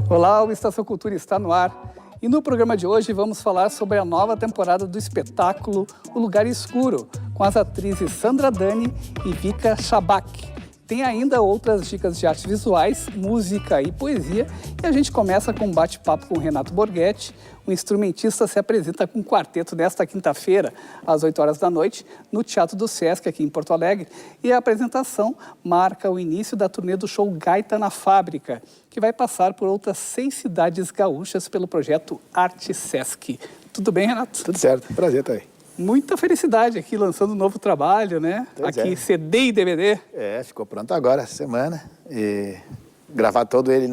Olá, o Estação Cultura está no ar. E no programa de hoje vamos falar sobre a nova temporada do espetáculo O Lugar Escuro, com as atrizes Sandra Dani e Vika Shabak. Tem ainda outras dicas de artes visuais, música e poesia. E a gente começa com um bate-papo com o Renato Borghetti. O instrumentista se apresenta com um quarteto nesta quinta-feira, às 8 horas da noite, no Teatro do Sesc, aqui em Porto Alegre. E a apresentação marca o início da turnê do show Gaita na Fábrica, que vai passar por outras 6 cidades gaúchas pelo projeto Arte Sesc. Tudo bem, Renato? Tudo certo, prazer estar aí. Muita felicidade aqui, lançando um novo trabalho, né? Pois aqui, é. CD e DVD. Ficou pronto agora, essa semana. E gravar todo ele,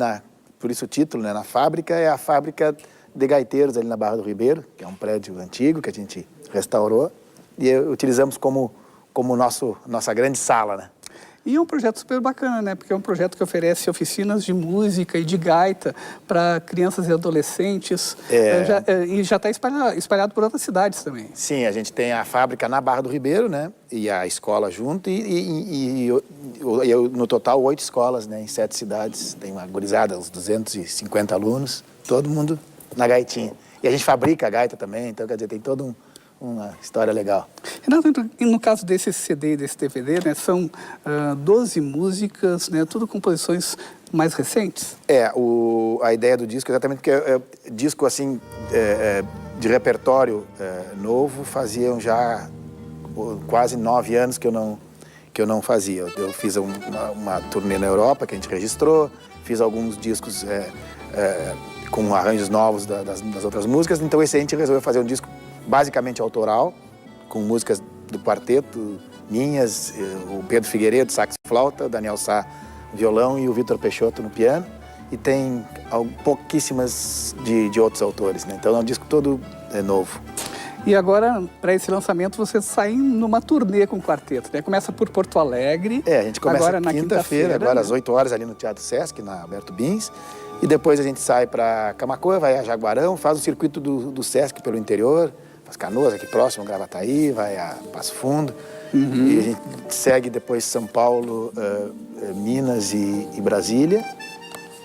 por isso o título, né? Na Fábrica, é a fábrica de gaiteiros ali na Barra do Ribeiro, que é um prédio antigo que a gente restaurou. E utilizamos como nossa grande sala, né? E é um projeto super bacana, né? Porque é um projeto que oferece oficinas de música e de gaita para crianças e adolescentes. E já está espalhado por outras cidades também. Sim, a gente tem a fábrica na Barra do Ribeiro, né? E a escola junto. E no total, 8 escolas, né? Em 7 cidades. Tem uma gurizada, uns 250 alunos. Todo mundo na gaitinha. E a gente fabrica a gaita também. Então, quer dizer, tem toda uma história legal. Renato, no caso desse CD e desse DVD, né, são 12 músicas, né, tudo composições mais recentes? A ideia do disco, exatamente porque disco assim, de repertório novo, faziam já quase 9 anos que eu não fazia. Eu fiz uma turnê na Europa que a gente registrou, fiz alguns discos com arranjos novos das outras músicas, então esse a gente resolveu fazer um disco basicamente autoral, com músicas do quarteto, minhas, o Pedro Figueiredo, sax e flauta, o Daniel Sá, violão e o Vitor Peixoto no piano. E tem pouquíssimas de outros autores, né? Então é um disco todo novo. E agora, para esse lançamento, vocês saem numa turnê com o quarteto, né? Começa por Porto Alegre. A gente começa agora, na quinta-feira, agora né? às 8 horas ali no Teatro Sesc, na Alberto Bins. E depois a gente sai para Camaquã, vai a Jaguarão, faz o circuito do Sesc pelo interior, faz Canoas aqui próximo, Gravataí, vai a Passo Fundo. E a gente segue depois São Paulo, Minas e Brasília.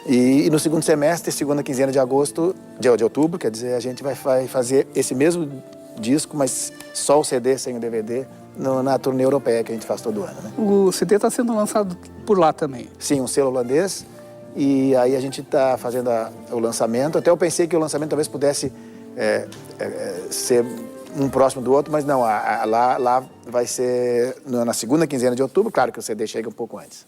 E no segundo semestre, segunda quinzena de outubro, quer dizer, a gente vai fazer esse mesmo disco, mas só o CD sem o DVD, na turnê europeia que a gente faz todo ano, né? O CD está sendo lançado por lá também? Sim, um selo holandês. E aí a gente está fazendo o lançamento. Até eu pensei que o lançamento talvez pudesse ser um próximo do outro, mas não, lá vai ser na segunda quinzena de outubro. Claro que o CD chega um pouco antes.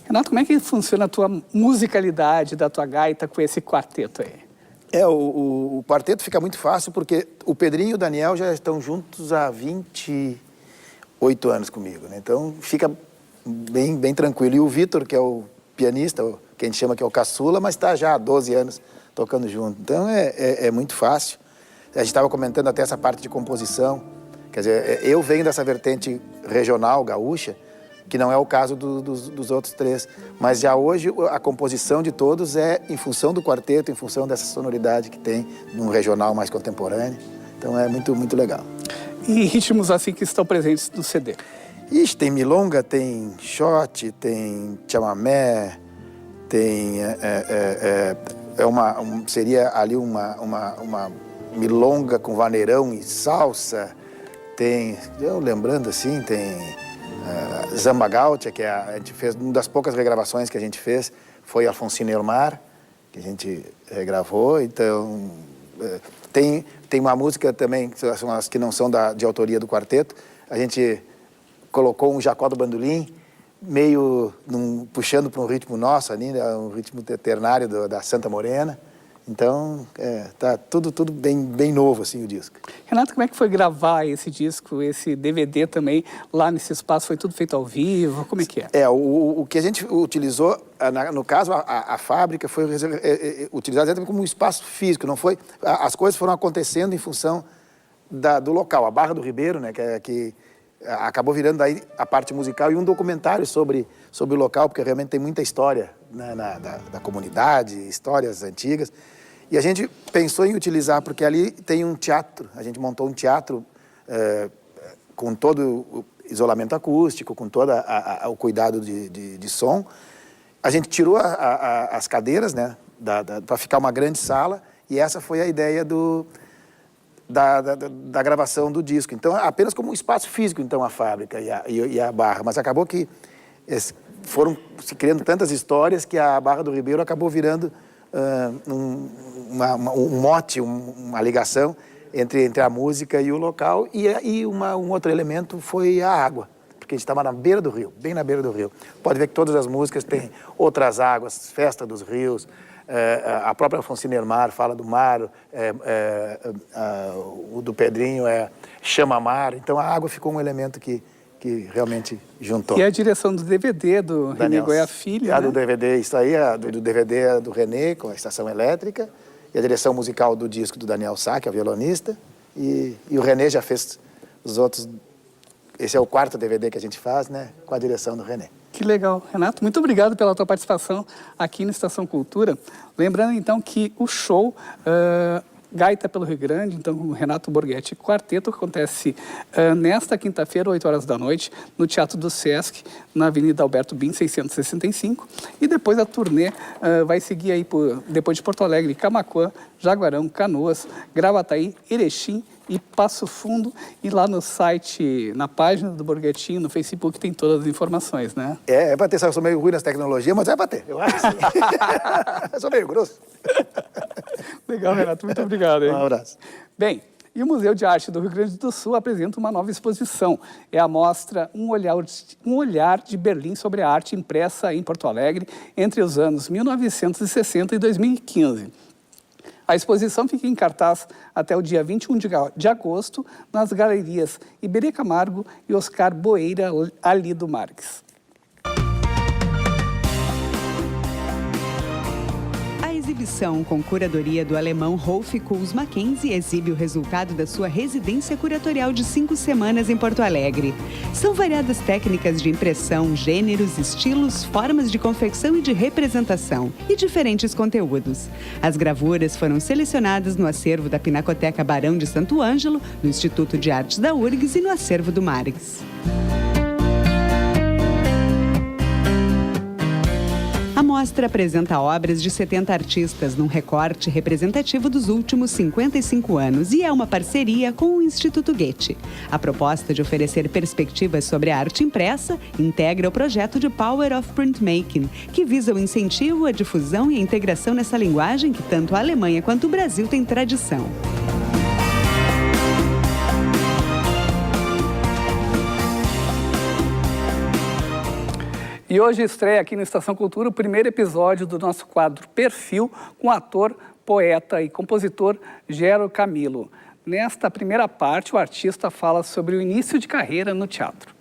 Renato, como é que funciona a tua musicalidade da tua gaita com esse quarteto aí? O quarteto fica muito fácil porque o Pedrinho e o Daniel já estão juntos há 28 anos comigo, né? Então fica bem tranquilo. E o Vitor, que é o pianista, que a gente chama que é o caçula, mas está já há 12 anos tocando junto. Então é muito fácil. A gente estava comentando até essa parte de composição. Quer dizer, eu venho dessa vertente regional, gaúcha, que não é o caso dos outros 3. Mas já hoje a composição de todos é em função do quarteto, em função dessa sonoridade que tem num regional mais contemporâneo. Então é muito, muito legal. E ritmos assim que estão presentes no CD? Ixi, tem milonga, tem shot, tem chamamé, tem... seria ali uma milonga com vaneirão e salsa. Tem, eu lembrando assim, tem Zamba Gaúcha, que a gente fez, uma das poucas regravações que a gente fez foi Alfonsina Elmar, que a gente regravou. Então, tem uma música também, que são as que não são de autoria do quarteto, a gente colocou um Jacó do Bandolim, meio puxando para um ritmo nosso ali, né, um ritmo ternário da Santa Morena. Então, tá tudo bem novo, assim, o disco. Renato, como é que foi gravar esse disco, esse DVD também, lá nesse espaço? Foi tudo feito ao vivo? Como é que é? O que a gente utilizou, no caso, a fábrica foi utilizada como um espaço físico, não foi... As coisas foram acontecendo em função do local. A Barra do Ribeiro, né, que acabou virando daí a parte musical e um documentário sobre o local, porque realmente tem muita história, né, da comunidade, histórias antigas. E a gente pensou em utilizar, porque ali tem um teatro, a gente montou um teatro com todo o isolamento acústico, com todo o cuidado de som. A gente tirou as cadeiras, né, para ficar uma grande sala, e essa foi a ideia da gravação do disco. Então, apenas como um espaço físico, então, a fábrica e a Barra. Mas acabou que foram se criando tantas histórias que a Barra do Ribeiro acabou virando um mote, uma ligação entre a música e o local. E um outro elemento foi a água, porque a gente estava na beira do rio, bem na beira do rio. Pode ver que todas as músicas têm outras águas, Festa dos Rios, a própria Alfonsina Ermar fala do mar, o do Pedrinho Chama Mar. Então a água ficou um elemento que realmente juntou. E a direção do DVD do René Goya Filho, né? Do DVD, isso aí, do DVD é do René, com a Estação Elétrica, e a direção musical do disco do Daniel Sá, que é o violonista, e o René já fez os outros. Esse é o 4º DVD que a gente faz, né, com a direção do René. Que legal. Renato, muito obrigado pela tua participação aqui no Estação Cultura. Lembrando, então, que o show Gaita pelo Rio Grande, então, com o Renato Borghetti Quarteto, acontece nesta quinta-feira, 8 horas da noite, no Teatro do Sesc, na Avenida Alberto Bin, 665. E depois a turnê vai seguir aí depois de Porto Alegre, Camaquã, Jaguarão, Canoas, Gravataí, Erechim e Passo Fundo. E lá no site, na página do Borghetti, no Facebook, tem todas as informações, né? É para ter, eu sou meio ruim nas tecnologias, mas é para ter, eu acho. Eu sou meio grosso. Legal, Renato, muito obrigado. Hein? Um abraço. Bem, e o Museu de Arte do Rio Grande do Sul apresenta uma nova exposição. É a mostra Um Olhar de Berlim sobre a Arte impressa em Porto Alegre entre os anos 1960 e 2015. A exposição fica em cartaz até o dia 21 de agosto nas galerias Iberê Camargo e Oscar Boeira Alido Marques. A exibição, com curadoria do alemão Rolf Kuhls Mackenzie, exibe o resultado da sua residência curatorial de 5 semanas em Porto Alegre. São variadas técnicas de impressão, gêneros, estilos, formas de confecção e de representação, e diferentes conteúdos. As gravuras foram selecionadas no acervo da Pinacoteca Barão de Santo Ângelo, no Instituto de Artes da URGS e no acervo do Margs. A mostra apresenta obras de 70 artistas num recorte representativo dos últimos 55 anos e é uma parceria com o Instituto Goethe. A proposta de oferecer perspectivas sobre a arte impressa integra o projeto de Power of Printmaking, que visa o incentivo, a difusão e a integração nessa linguagem que tanto a Alemanha quanto o Brasil têm tradição. E hoje estreia aqui no Estação Cultura o primeiro episódio do nosso quadro Perfil com o ator, poeta e compositor Gero Camilo. Nesta primeira parte, o artista fala sobre o início de carreira no teatro.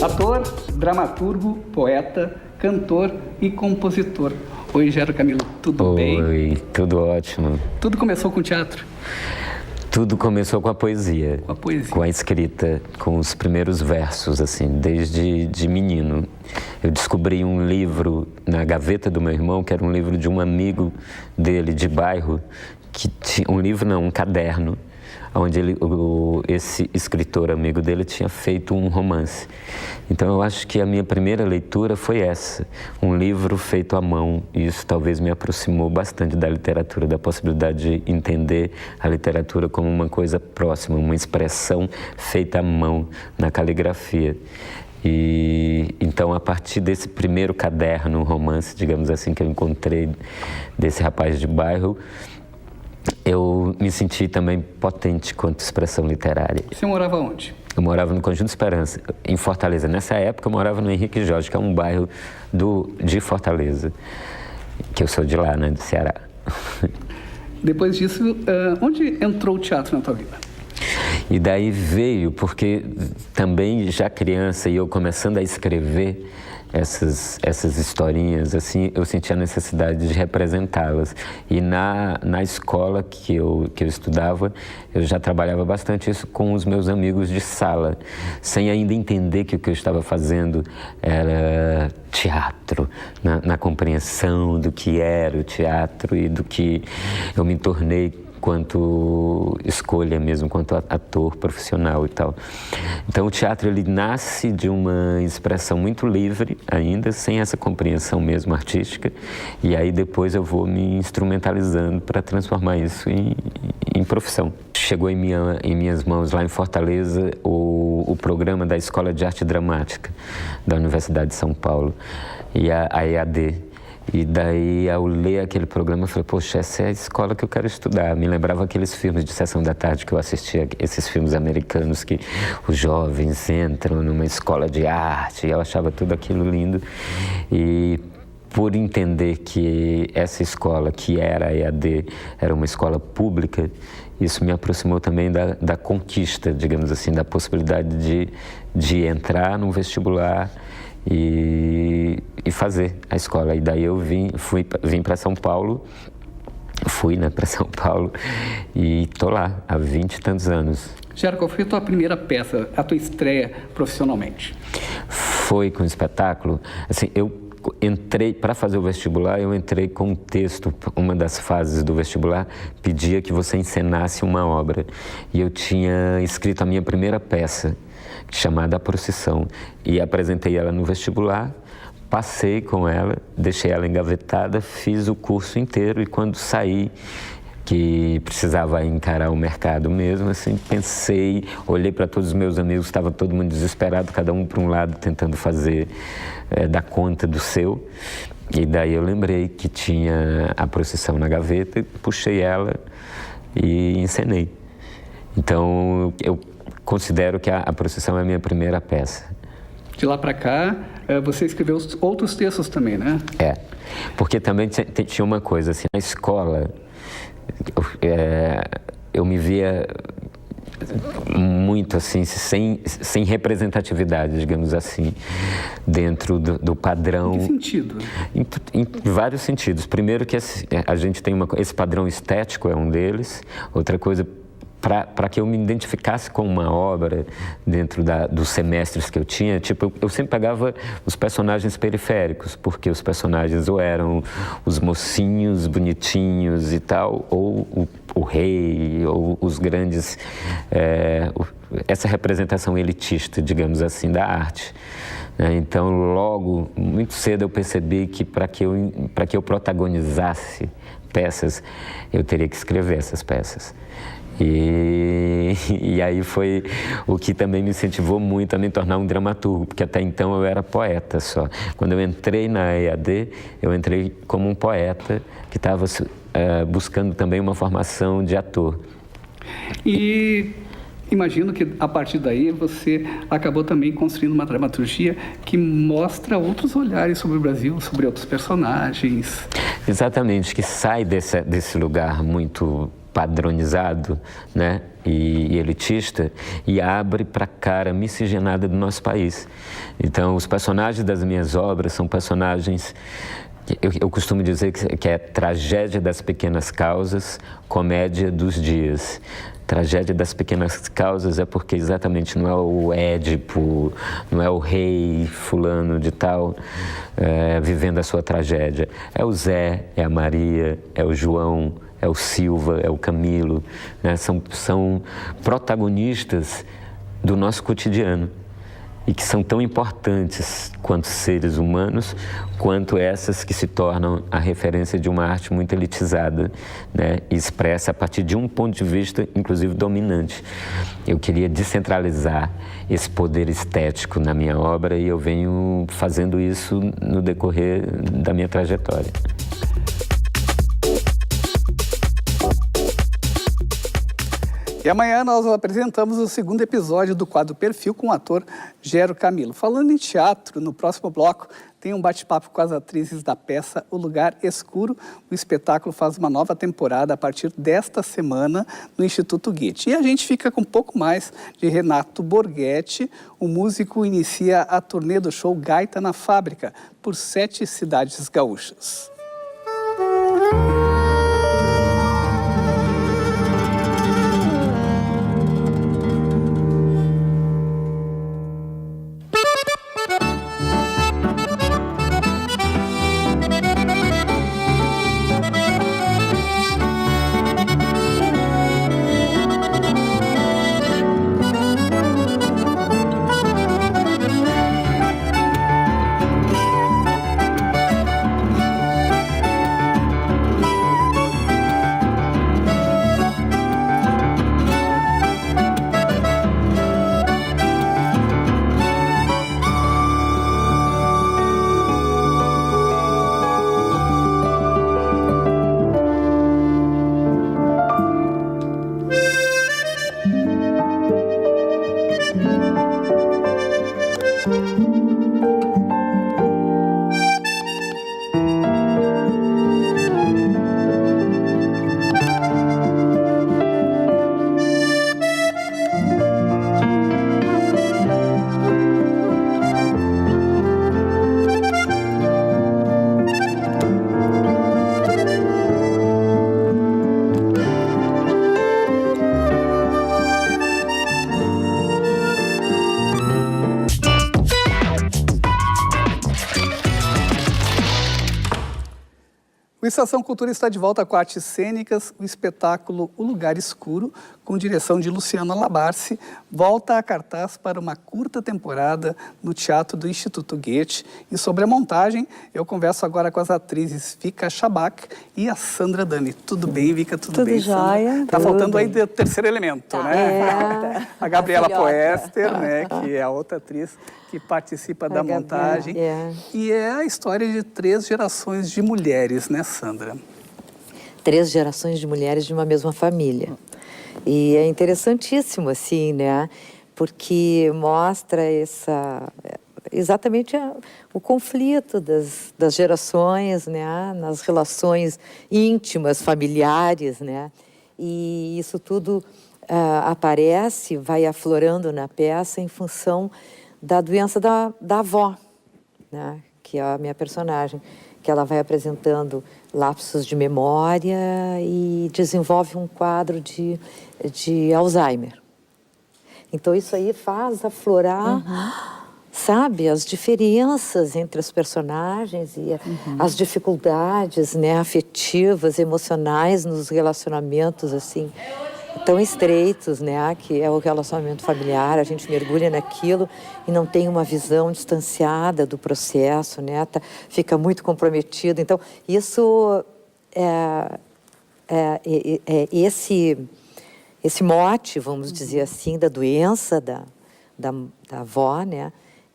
Ator, dramaturgo, poeta, cantor e compositor. Oi, Gero Camilo, tudo bem? Oi, tudo ótimo. Tudo começou com o teatro? Tudo começou com a poesia. Com a poesia. Com a escrita, com os primeiros versos, assim, desde menino. Eu descobri um livro na gaveta do meu irmão, que era um livro de um amigo dele de bairro, que tinha um caderno, onde esse escritor amigo dele tinha feito um romance. Então eu acho que a minha primeira leitura foi essa, um livro feito à mão, e isso talvez me aproximou bastante da literatura, da possibilidade de entender a literatura como uma coisa próxima, uma expressão feita à mão, na caligrafia. E então, a partir desse primeiro caderno, um romance, digamos assim, que eu encontrei desse rapaz de bairro, eu me senti também potente quanto expressão literária. Você morava onde? Eu morava no Conjunto Esperança, em Fortaleza. Nessa época eu morava no Henrique Jorge, que é um bairro de Fortaleza, que eu sou de lá, né, do Ceará. Depois disso, onde entrou o teatro na tua vida? E daí veio, porque também já criança e eu começando a escrever, essas historinhas, assim, eu senti a necessidade de representá-las. E na escola que eu estudava, eu já trabalhava bastante isso com os meus amigos de sala, sem ainda entender que o que eu estava fazendo era teatro, na compreensão do que era o teatro e do que eu me tornei quanto escolha mesmo, quanto ator profissional e tal. Então o teatro, ele nasce de uma expressão muito livre ainda, sem essa compreensão mesmo artística, e aí depois eu vou me instrumentalizando para transformar isso em profissão. Chegou em minhas mãos lá em Fortaleza o programa da Escola de Arte Dramática da Universidade de São Paulo, e a EAD. E daí, ao ler aquele programa, eu falei, poxa, essa é a escola que eu quero estudar. Me lembrava aqueles filmes de sessão da tarde que eu assistia, esses filmes americanos que os jovens entram numa escola de arte, e eu achava tudo aquilo lindo. E por entender que essa escola, que era a EAD, era uma escola pública, isso me aproximou também da conquista, digamos assim, da possibilidade de entrar num vestibular e fazer a escola. E daí eu vim para São Paulo, para São Paulo e tô lá há 20 e tantos anos. Gera, qual foi a tua primeira peça, a tua estreia profissionalmente? Foi com o espetáculo, assim, eu entrei para fazer o vestibular, eu entrei com um texto, uma das fases do vestibular pedia que você encenasse uma obra, e eu tinha escrito a minha primeira peça, chamada A Procissão, e apresentei ela no vestibular, passei com ela, deixei ela engavetada, fiz o curso inteiro, e quando saí, que precisava encarar o mercado mesmo, assim, pensei, olhei para todos os meus amigos, estava todo mundo desesperado, cada um para um lado, tentando fazer, dar conta do seu, e daí eu lembrei que tinha A Procissão na gaveta, puxei ela e encenei. Então, eu considero que a Procissão é a minha primeira peça. De lá para cá, você escreveu outros textos também, né? É, porque também tinha uma coisa, assim, na escola, eu me via muito, assim, sem representatividade, digamos assim, dentro do padrão. Em que sentido? Em vários sentidos. Primeiro que a gente tem esse padrão estético, é um deles. Outra coisa, para que eu me identificasse com uma obra dentro dos semestres que eu tinha, tipo, eu sempre pegava os personagens periféricos, porque os personagens ou eram os mocinhos bonitinhos e tal, ou o rei, ou os grandes, essa representação elitista, digamos assim, da arte. Então, logo, muito cedo eu percebi que para que eu protagonizasse peças, eu teria que escrever essas peças. E aí foi o que também me incentivou muito a me tornar um dramaturgo, porque até então eu era poeta só. Quando eu entrei na EAD, eu entrei como um poeta que estava buscando também uma formação de ator. E imagino que a partir daí você acabou também construindo uma dramaturgia que mostra outros olhares sobre o Brasil, sobre outros personagens. Exatamente, que sai desse lugar muito padronizado, né, e elitista, e abre para a cara miscigenada do nosso país. Então, os personagens das minhas obras são personagens, eu costumo dizer que é tragédia das pequenas causas, comédia dos dias. Tragédia das pequenas causas é porque exatamente não é o Édipo, não é o rei fulano de tal vivendo a sua tragédia. É o Zé, é a Maria, é o João, é o Silva, é o Camilo, né? São protagonistas do nosso cotidiano e que são tão importantes quanto seres humanos, quanto essas que se tornam a referência de uma arte muito elitizada, né? E expressa a partir de um ponto de vista, inclusive, dominante. Eu queria descentralizar esse poder estético na minha obra e eu venho fazendo isso no decorrer da minha trajetória. E amanhã nós apresentamos o segundo episódio do quadro Perfil com o ator Gero Camilo. Falando em teatro, no próximo bloco tem um bate-papo com as atrizes da peça O Lugar Escuro. O espetáculo faz uma nova temporada a partir desta semana no Instituto Goethe. E a gente fica com um pouco mais de Renato Borghetti. O músico inicia a turnê do show Gaita na Fábrica por 7 cidades gaúchas. O Estação Cultura está de volta com artes cênicas. O espetáculo O Lugar Escuro, com direção de Luciana Labarce, volta a cartaz para uma curta temporada no Teatro do Instituto Goethe. E sobre a montagem, eu converso agora com as atrizes Vika Shabak e a Sandra Dani. Tudo bem, Vika? Tudo bem, jóia. Está faltando aí o terceiro elemento, né? A Gabriela Poester, né, que é a outra atriz que participa da montagem. E é a história de 3 gerações de mulheres, né, Sandra? 3 gerações de mulheres de uma mesma família. E é interessantíssimo, assim, né? Porque mostra exatamente o conflito das gerações, né? Nas relações íntimas, familiares, né? E isso tudo aparece, vai aflorando na peça em função da doença da avó, né? Que é a minha personagem, que ela vai apresentando lapsos de memória e desenvolve um quadro de Alzheimer. Então, isso aí faz aflorar, sabe, as diferenças entre os personagens e as dificuldades, né, afetivas, emocionais nos relacionamentos, assim, tão estreitos, né, que é o relacionamento familiar. A gente mergulha naquilo e não tem uma visão distanciada do processo, né, fica muito comprometido. Então, isso esse mote, vamos dizer assim, da doença da avó, né,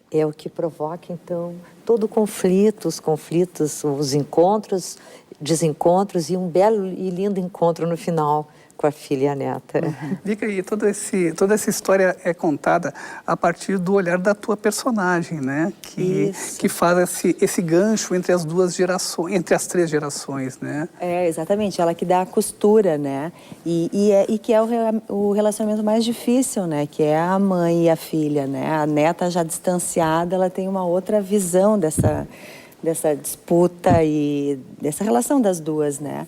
é o que provoca, então, todo o conflito, os conflitos, os encontros, desencontros e um belo e lindo encontro no final com a filha e a neta. Vika, e toda essa história é contada a partir do olhar da tua personagem, né? Que faz esse gancho entre as 2 gerações, entre as 3 gerações, né? É, exatamente, ela que dá a costura, né? E que é o relacionamento mais difícil, né? Que é a mãe e a filha, né? A neta já distanciada, ela tem uma outra visão dessa disputa e dessa relação das 2, né?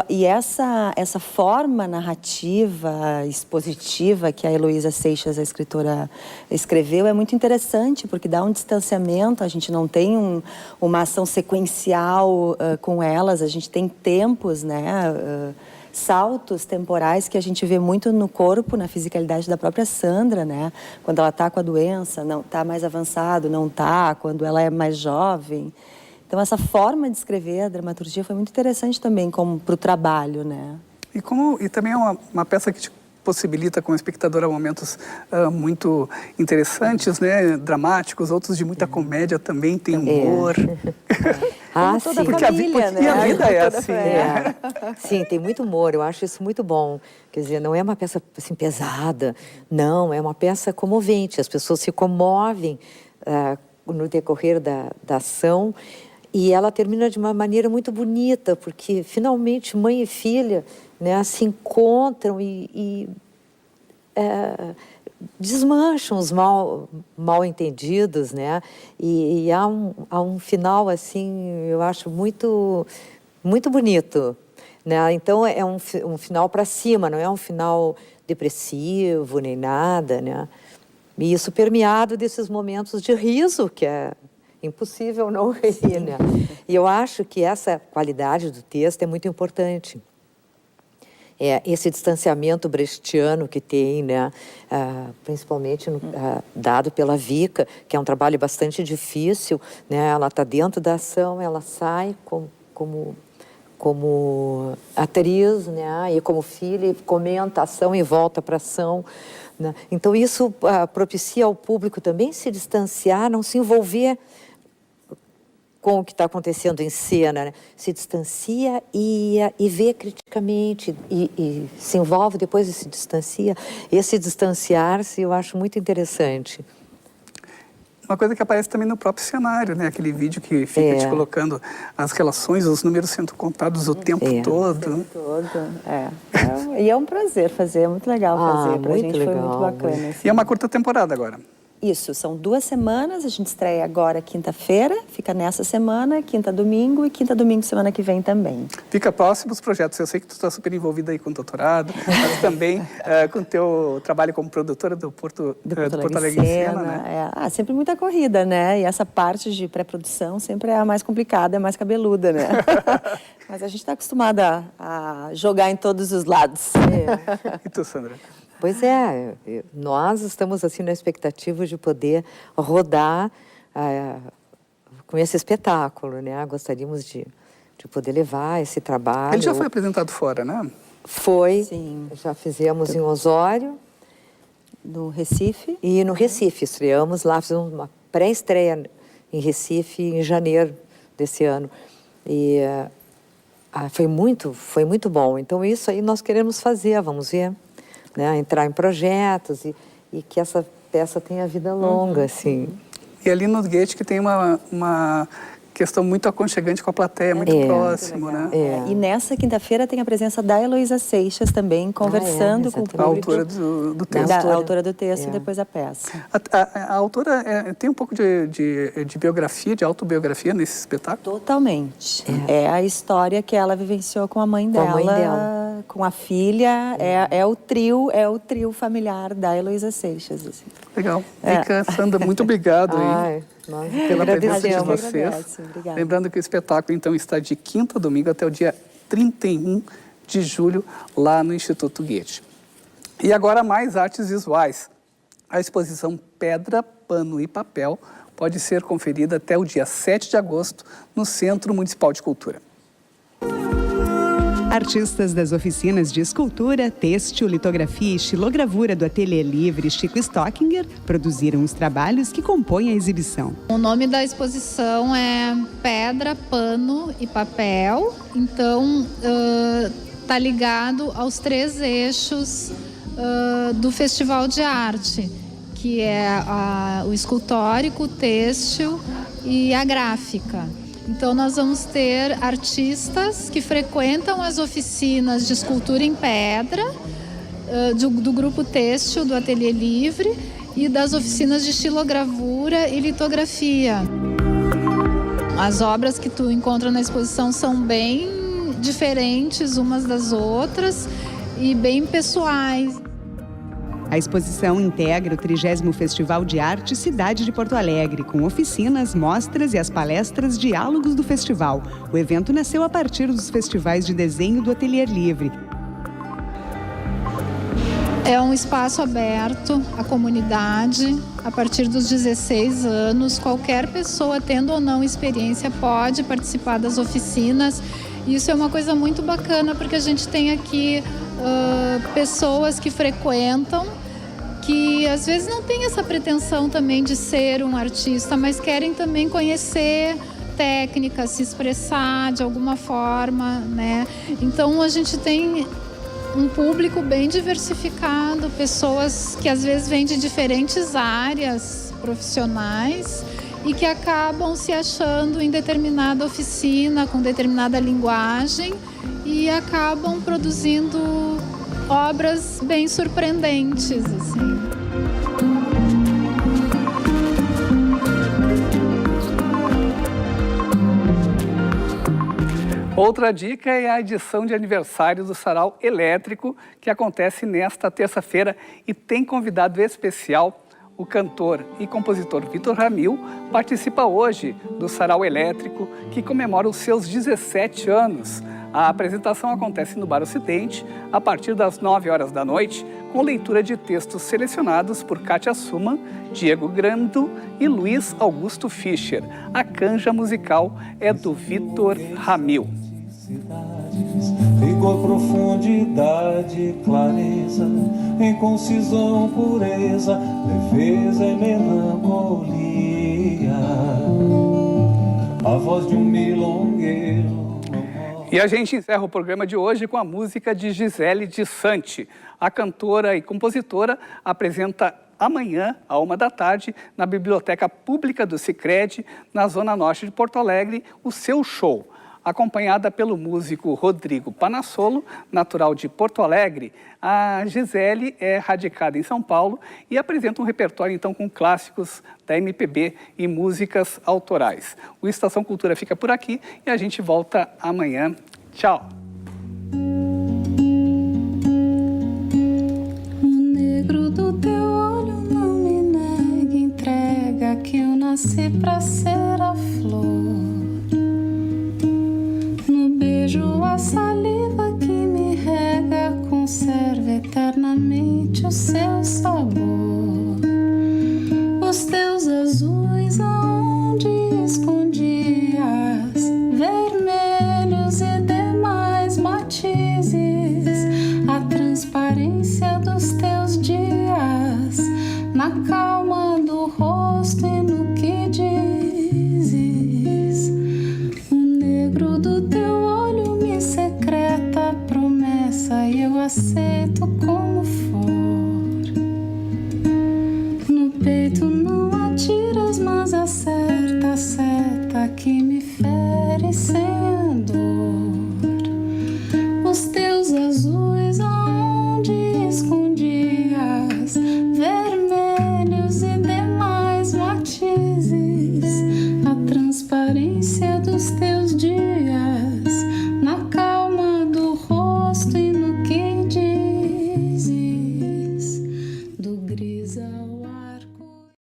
E essa forma narrativa, expositiva que a Heloísa Seixas, a escritora, escreveu é muito interessante, porque dá um distanciamento, a gente não tem uma ação sequencial com elas, a gente tem tempos, né? Saltos temporais que a gente vê muito no corpo, na fisicalidade da própria Sandra, né? Quando ela está com a doença, não está mais avançado, não está, quando ela é mais jovem. Então, essa forma de escrever a dramaturgia foi muito interessante também para o trabalho, né? E também é uma peça que te possibilita, como espectadora, momentos muito interessantes, né? Dramáticos, outros de muita comédia também, tem humor. Como toda sim. família, né? E a vida é Toda assim, família. Sim, tem muito humor, eu acho isso muito bom. Quer dizer, não é uma peça assim, pesada, não, é uma peça comovente. As pessoas se comovem no decorrer da ação e ela termina de uma maneira muito bonita, porque finalmente mãe e filha, né, se encontram e desmancham os mal entendidos, né? E há um final assim, eu acho muito bonito, né? Então é um final para cima, não é um final depressivo nem nada, né? E isso permeado desses momentos de riso, que é impossível não rir, né? E eu acho que essa qualidade do texto é muito importante. Esse distanciamento brechtiano que tem, né, principalmente dado pela Vika, que é um trabalho bastante difícil, né, ela está dentro da ação, ela sai como atriz, né, e como filha, e comenta a ação e volta para a ação, né. Então isso propicia ao público também se distanciar, não se envolver com o que está acontecendo em cena, né? Se distancia e vê criticamente e se envolve depois e se distancia. Esse distanciar-se eu acho muito interessante. Uma coisa que aparece também no próprio cenário, né? Aquele vídeo que fica te colocando as relações, os números sendo contados o tempo todo. O tempo todo, E é um prazer fazer, é muito legal fazer. Pra gente foi muito bacana. Assim. E é uma curta temporada agora. Isso, são 2 semanas, a gente estreia agora quinta-feira, fica nessa semana, quinta, domingo e quinta, domingo, semana que vem também. Fica próximo os projetos. Eu sei que tu está super envolvida aí com o doutorado, mas também com o teu trabalho como produtora do Porto Alegre em Cena, né? Sempre muita corrida, né? E essa parte de pré-produção sempre é a mais complicada, é a mais cabeluda, né? Mas a gente está acostumada a jogar em todos os lados. E tu, Sandra? Pois é, nós estamos assim na expectativa de poder rodar com esse espetáculo, né? Gostaríamos de poder levar esse trabalho. Ele já foi apresentado fora, né? Foi, Sim. Já fizemos em Osório. No Recife. E no Recife, estreamos lá, fizemos uma pré-estreia em Recife em janeiro desse ano. E foi muito bom. Então isso aí nós queremos fazer, vamos ver. Né, entrar em projetos e que essa peça tenha vida longa, assim. E ali no Goethe que tem uma questão muito aconchegante com a plateia, muito próximo, né? E nessa quinta-feira tem a presença da Heloísa Seixas também, conversando com o público. A autora do texto. A autora do texto e depois a peça. A autora tem um pouco de biografia, de autobiografia nesse espetáculo? Totalmente. É a história que ela vivenciou com a mãe dela, com a filha. É o trio familiar da Heloísa Seixas. Assim. Legal. Vika, Sandra, muito obrigado aí pela presença de vocês. Lembrando que o espetáculo, então, está de quinta a domingo até o dia 31 de julho, lá no Instituto Goethe. E agora, mais artes visuais. A exposição Pedra, Pano e Papel pode ser conferida até o dia 7 de agosto no Centro Municipal de Cultura. Artistas das oficinas de escultura, têxtil, litografia e estilogravura do Ateliê Livre Chico Stockinger produziram os trabalhos que compõem a exibição. O nome da exposição é Pedra, Pano e Papel. Então, está ligado aos 3 eixos do Festival de Arte, que é o escultórico, o têxtil e a gráfica. Então, nós vamos ter artistas que frequentam as oficinas de escultura em pedra, do grupo têxtil do Ateliê Livre e das oficinas de estilogravura e litografia. As obras que tu encontra na exposição são bem diferentes umas das outras e bem pessoais. A exposição integra o 30º Festival de Arte Cidade de Porto Alegre, com oficinas, mostras e as palestras Diálogos do Festival. O evento nasceu a partir dos festivais de desenho do Ateliê Livre. É um espaço aberto à comunidade. A partir dos 16 anos, qualquer pessoa, tendo ou não experiência, pode participar das oficinas. Isso é uma coisa muito bacana, porque a gente tem aqui pessoas que frequentam, que às vezes não têm essa pretensão também de ser um artista, mas querem também conhecer técnica, se expressar de alguma forma, né? Então a gente tem um público bem diversificado, pessoas que às vezes vêm de diferentes áreas profissionais e que acabam se achando em determinada oficina, com determinada linguagem e acabam produzindo obras bem surpreendentes, assim. Outra dica é a edição de aniversário do Sarau Elétrico, que acontece nesta terça-feira e tem convidado especial. O cantor e compositor Vitor Ramil participa hoje do Sarau Elétrico, que comemora os seus 17 anos. A apresentação acontece no Bar Ocidente, a partir das 9 horas da noite, com leitura de textos selecionados por Kátia Suman, Diego Grando e Luiz Augusto Fischer. A canja musical é do Vitor Ramil. Rigor, profundidade, clareza, em concisão, pureza, leveza e melancolia. A voz de um milongueiro. E a gente encerra o programa de hoje com a música de Gisele de Santi. A cantora e compositora apresenta amanhã, à 13h, na Biblioteca Pública do Sicredi, na Zona Norte de Porto Alegre, o seu show. Acompanhada pelo músico Rodrigo Panassolo, natural de Porto Alegre, a Gisele é radicada em São Paulo e apresenta um repertório, então, com clássicos da MPB e músicas autorais. O Estação Cultura fica por aqui e a gente volta amanhã. Tchau! O negro do teu olho não me nega, entrega que eu nasci pra ser a flor. Beijo a saliva que me rega, conserva eternamente o seu sabor. Os teus azuis aonde escondias, vermelhos e demais matizes, a transparência dos teus dias, na calma do rosto e no que dizes. O negro do teu secreta promessa e eu aceito como for. No peito não atiras, mas acerta a seta que me fere sem